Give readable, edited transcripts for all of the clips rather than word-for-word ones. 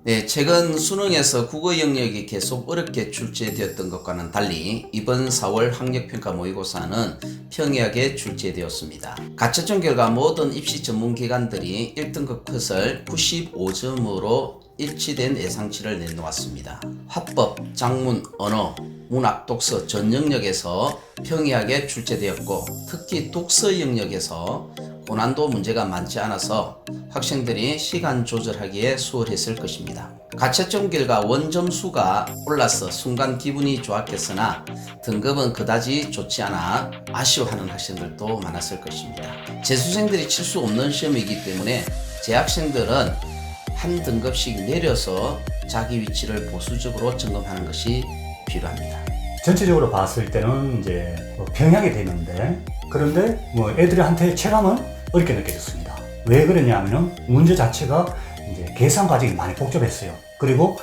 네, 최근 수능에서 국어 영역이 계속 어렵게 출제되었던 것과는 달리 이번 4월 학력평가 모의고사는 평이하게 출제되었습니다. 가채점 결과 모든 입시 전문기관들이 1등급 컷을 95점으로 일치된 예상치를 내놓았습니다. 화법, 작문, 언어, 문학, 독서 전 영역에서 평이하게 출제되었고 특히 독서 영역에서 고난도 문제가 많지 않아서 학생들이 시간 조절하기에 수월했을 것입니다. 가채점 결과 원점수가 올라서 순간 기분이 좋았겠으나 등급은 그다지 좋지 않아 아쉬워하는 학생들도 많았을 것입니다. 재수생들이 칠 수 없는 시험이기 때문에 재학생들은 한 등급씩 내려서 자기 위치를 보수적으로 점검하는 것이 필요합니다. 전체적으로 봤을 때는 이제 평이하게 되는데, 그런데 애들한테 체감은 어렵게 느껴졌습니다. 왜 그러냐면은 문제 자체가 이제 계산 과정이 많이 복잡했어요. 그리고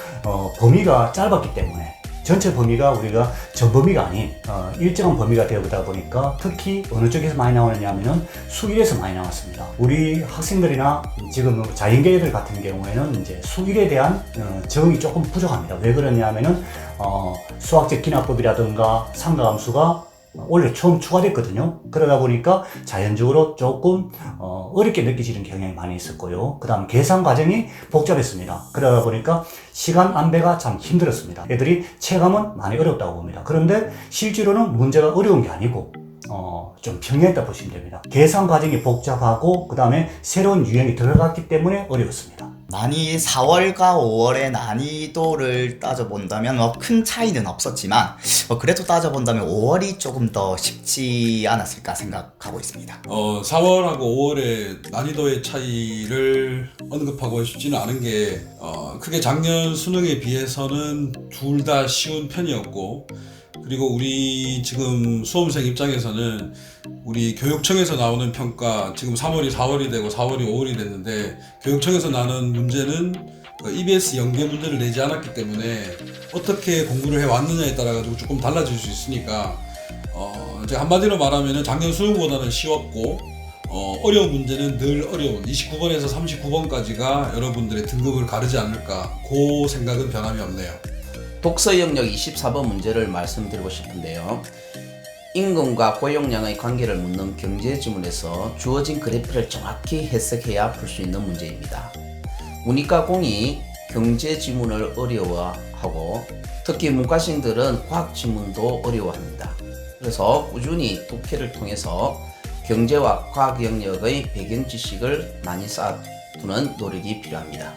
범위가 짧았기 때문에 전체 범위가 우리가 전 범위가 아닌 일정한 범위가 되어보다 보니까 특히 어느 쪽에서 많이 나오느냐면은 수1에서 많이 나왔습니다. 우리 학생들이나 지금 자연계 애들 같은 경우에는 이제 수1에 대한 적응이 조금 부족합니다. 왜 그러냐면은 수학적 기납법이라든가 삼가함수가 원래 처음 추가됐거든요. 그러다 보니까 자연적으로 조금 어렵게 느껴지는 경향이 많이 있었고요. 그 다음 계산 과정이 복잡했습니다. 그러다 보니까 시간 안배가 참 힘들었습니다. 애들이 체감은 많이 어렵다고 봅니다. 그런데 실제로는 문제가 어려운 게 아니고 좀 평이했다 보시면 됩니다. 계산 과정이 복잡하고 그 다음에 새로운 유형이 들어갔기 때문에 어려웠습니다. 많이 4월과 5월의 난이도를 따져본다면 큰 차이는 없었지만 그래도 따져본다면 5월이 조금 더 쉽지 않았을까 생각하고 있습니다. 4월하고 5월의 난이도의 차이를 언급하고 싶지는 않은 게 크게 작년 수능에 비해서는 둘 다 쉬운 편이었고, 그리고 우리 지금 수험생 입장에서는 우리 교육청에서 나오는 평가, 지금 3월이 4월이 되고 4월이 5월이 됐는데 교육청에서 나는 문제는 EBS 연계 문제를 내지 않았기 때문에 어떻게 공부를 해왔느냐에 따라 가지고 조금 달라질 수 있으니까 제가 한마디로 말하면 작년 수능보다는 쉬웠고 어려운 문제는 늘 어려운 29번에서 39번까지가 여러분들의 등급을 가르지 않을까, 그 생각은 변함이 없네요. 독서 영역 24번 문제를 말씀드리고 싶은데요. 임금과 고용량의 관계를 묻는 경제지문에서 주어진 그래프를 정확히 해석해야 풀 수 있는 문제입니다. 문이과 공이 경제지문을 어려워하고 특히 문과생들은 과학지문도 어려워합니다. 그래서 꾸준히 독해를 통해서 경제와 과학 영역의 배경 지식을 많이 쌓아두는 노력이 필요합니다.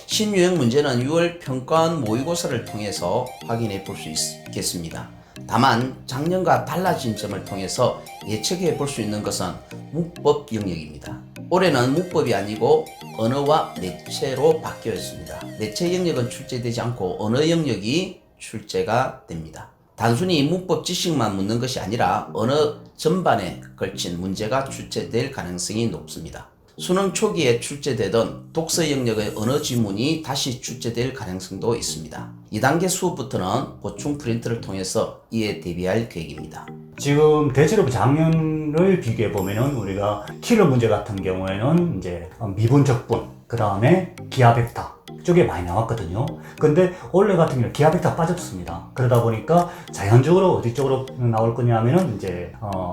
신유형 문제는 6월 평가원 모의고사를 통해서 확인해 볼 수 있겠습니다. 다만 작년과 달라진 점을 통해서 예측해 볼 수 있는 것은 문법 영역입니다. 올해는 문법이 아니고 언어와 매체로 바뀌어 있습니다. 매체 영역은 출제되지 않고 언어 영역이 출제가 됩니다. 단순히 문법 지식만 묻는 것이 아니라 언어 전반에 걸친 문제가 출제될 가능성이 높습니다. 수능 초기에 출제되던 독서 영역의 언어 지문이 다시 출제될 가능성도 있습니다. 2단계 수업부터는 보충 프린트를 통해서 이에 대비할 계획입니다. 지금 대체로 작년을 비교해 보면은 우리가 킬러 문제 같은 경우에는 이제 미분 적분, 그 다음에 기하 벡터 쪽에 많이 나왔거든요. 근데 올해 같은 경우는 기하 벡터 빠졌습니다. 그러다 보니까 자연적으로 어디 쪽으로 나올 거냐면은 이제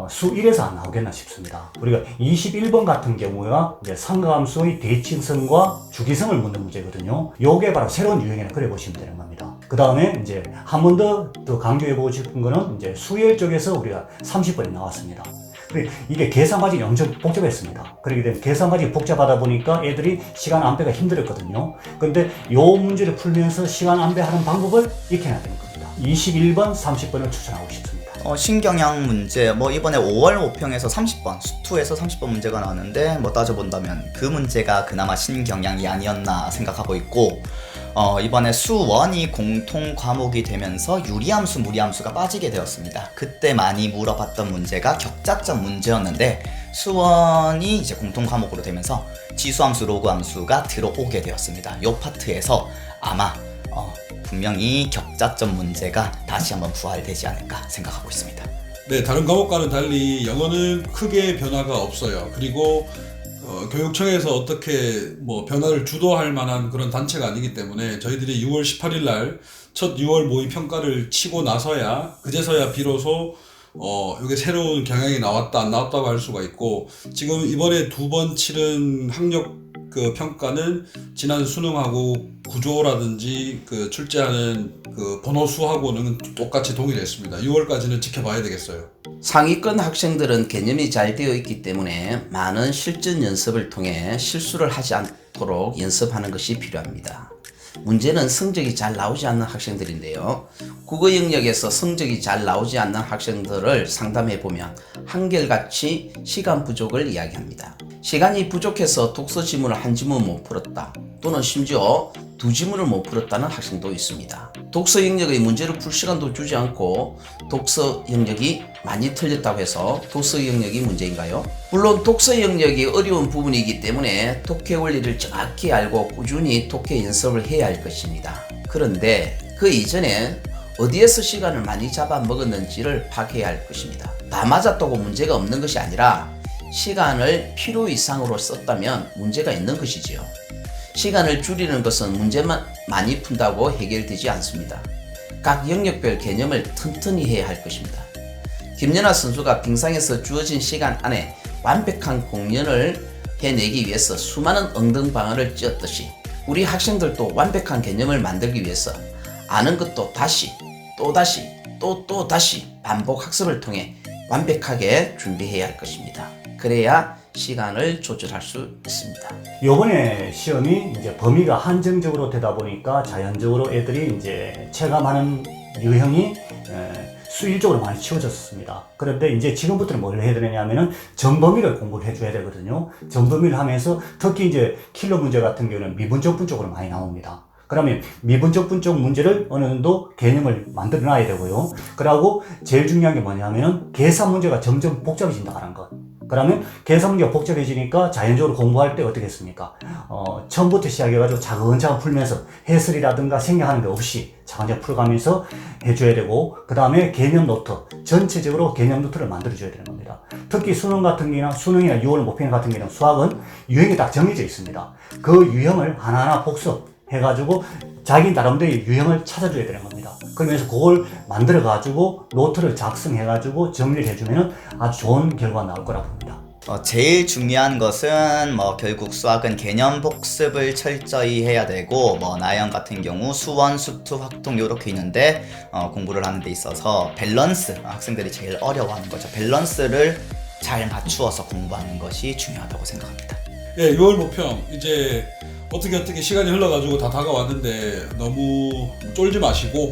수 1에서 안 나오겠나 싶습니다. 우리가 21번 같은 경우가 이제 삼가함수의 대칭성과 주기성을 묻는 문제거든요. 요게 바로 새로운 유형이라 그래 보시면 되는 겁니다. 그 다음에 이제 한 번 더 강조해 보고 싶은 거는 이제 수열 쪽에서 우리가 30번이 나왔습니다. 이게 계산 과정이 엄청 복잡했습니다. 그렇기 때문에 계산 과정이 복잡하다 보니까 애들이 시간 안배가 힘들었거든요. 근데 요 문제를 풀면서 시간 안배하는 방법을 익혀놔야 되는 겁니다. 21번, 30번을 추천하고 싶습니다. 신경향 문제, 이번에 5월 5평에서 30번, 수2에서 30번 문제가 나왔는데 따져본다면 그 문제가 그나마 신경향이 아니었나 생각하고 있고, 이번에 수1이 공통 과목이 되면서 유리함수, 무리함수가 빠지게 되었습니다. 그때 많이 물어봤던 문제가 격자점 문제였는데 수1이 이제 공통 과목으로 되면서 지수함수, 로그함수가 들어오게 되었습니다. 이 파트에서 아마 분명히 격자점 문제가 다시 한번 부활되지 않을까 생각하고 있습니다. 네, 다른 과목과는 달리 영어는 크게 변화가 없어요. 그리고 교육청에서 어떻게 뭐 변화를 주도할 만한 그런 단체가 아니기 때문에 저희들이 6월 18일 날 첫 6월 모의 평가를 치고 나서야 그제서야 비로소 이게 새로운 경향이 나왔다 안 나왔다고 할 수가 있고, 지금 이번에 2번 치른 학력 그 평가는 지난 수능하고 구조라든지 그 출제하는 그 번호 수하고는 똑같이 동일했습니다. 6월까지는 지켜봐야 되겠어요. 상위권 학생들은 개념이 잘 되어 있기 때문에 많은 실전 연습을 통해 실수를 하지 않도록 연습하는 것이 필요합니다. 문제는 성적이 잘 나오지 않는 학생들인데요. 국어 영역에서 성적이 잘 나오지 않는 학생들을 상담해 보면 한결같이 시간 부족을 이야기합니다. 시간이 부족해서 독서 지문을 한 지문 못 풀었다, 또는 심지어 2지문을 못 풀었다는 학생도 있습니다. 독서 영역의 문제를 풀 시간도 주지 않고 독서 영역이 많이 틀렸다고 해서 독서 영역이 문제인가요? 물론 독서 영역이 어려운 부분이기 때문에 독해 원리를 정확히 알고 꾸준히 독해 연습을 해야 할 것입니다. 그런데 그 이전에 어디에서 시간을 많이 잡아먹었는지를 파악해야 할 것입니다. 다 맞았다고 문제가 없는 것이 아니라 시간을 필요 이상으로 썼다면 문제가 있는 것이지요. 시간을 줄이는 것은 문제만 많이 푼다고 해결되지 않습니다. 각 영역별 개념을 튼튼히 해야 할 것입니다. 김연아 선수가 빙상에서 주어진 시간 안에 완벽한 공연을 해내기 위해서 수많은 엉덩방아를 찧었듯이 우리 학생들도 완벽한 개념을 만들기 위해서 아는 것도 다시 또다시 또 다시 반복 학습을 통해 완벽하게 준비해야 할 것입니다. 그래야 시간을 조절할 수 있습니다. 요번에 시험이 이제 범위가 한정적으로 되다 보니까 자연적으로 애들이 이제 체감하는 유형이 수일적으로 많이 치워졌습니다. 그런데 이제 지금부터는 뭘 해야 되냐면은 전범위를 공부를 해줘야 되거든요. 전범위를 하면서 특히 이제 킬러 문제 같은 경우는 미분적 분적으로 많이 나옵니다. 그러면 미분적 분적 문제를 어느 정도 개념을 만들어 놔야 되고요. 그리고 제일 중요한 게 뭐냐면은 계산 문제가 점점 복잡해진다는 것. 그러면 계산 문제가 복잡해지니까 자연적으로 공부할 때 어떻게 했습니까? 처음부터 시작해가지고 차근차근 풀면서 해설이라든가 생략하는 게 없이 차근차근 풀어가면서 해줘야 되고, 그 다음에 개념 노트, 전체적으로 개념 노트를 만들어줘야 되는 겁니다. 특히 수능 같은 경우나 수능이나 6월 목표 같은 경우는 수학은 유형이 딱 정해져 있습니다. 그 유형을 하나하나 복습해가지고 자기 나름대로의 유형을 찾아줘야 되는 겁니다. 그러면서 그걸 만들어가지고 노트를 작성해가지고 정리를 해주면 아주 좋은 결과가 나올 거라고 봅니다. 제일 중요한 것은 결국 수학은 개념 복습을 철저히 해야 되고, 나연 같은 경우 수원, 수투, 확통 이렇게 있는데 공부를 하는 데 있어서 밸런스, 학생들이 제일 어려워하는 거죠. 밸런스를 잘 맞추어서 공부하는 것이 중요하다고 생각합니다. 예, 6월 모평 이제 어떻게 시간이 흘러가지고 다 다가왔는데 너무 쫄지 마시고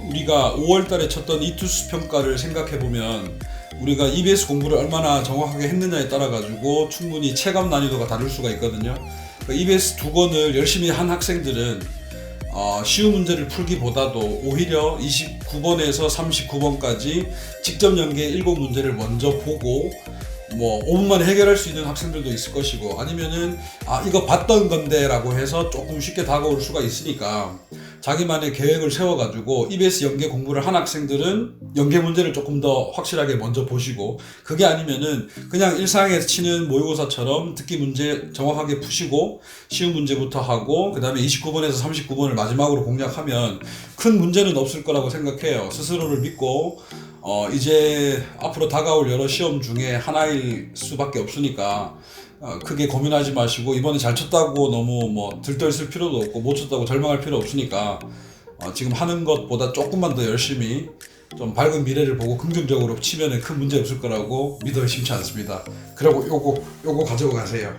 우리가 5월달에 쳤던 이투스 평가를 생각해보면 우리가 EBS 공부를 얼마나 정확하게 했느냐에 따라 가지고 충분히 체감 난이도가 다를 수가 있거든요. 그러니까 EBS 2권을 열심히 한 학생들은 쉬운 문제를 풀기보다도 오히려 29번에서 39번까지 직접 연계 7문제를 먼저 보고 5분만에 해결할 수 있는 학생들도 있을 것이고, 아니면은 이거 봤던 건데 라고 해서 조금 쉽게 다가올 수가 있으니까 자기만의 계획을 세워가지고 EBS 연계 공부를 한 학생들은 연계 문제를 조금 더 확실하게 먼저 보시고, 그게 아니면은 그냥 일상에서 치는 모의고사처럼 듣기 문제 정확하게 푸시고 쉬운 문제부터 하고 그 다음에 29번에서 39번을 마지막으로 공략하면 큰 문제는 없을 거라고 생각해요. 스스로를 믿고 이제 앞으로 다가올 여러 시험 중에 하나일 수밖에 없으니까 크게 고민하지 마시고, 이번에 잘 쳤다고 너무 들떠있을 필요도 없고 못 쳤다고 절망할 필요 없으니까 지금 하는 것보다 조금만 더 열심히 좀 밝은 미래를 보고 긍정적으로 치면은 큰 문제 없을 거라고 믿어 의심치 않습니다. 그리고 요거 가지고 가세요.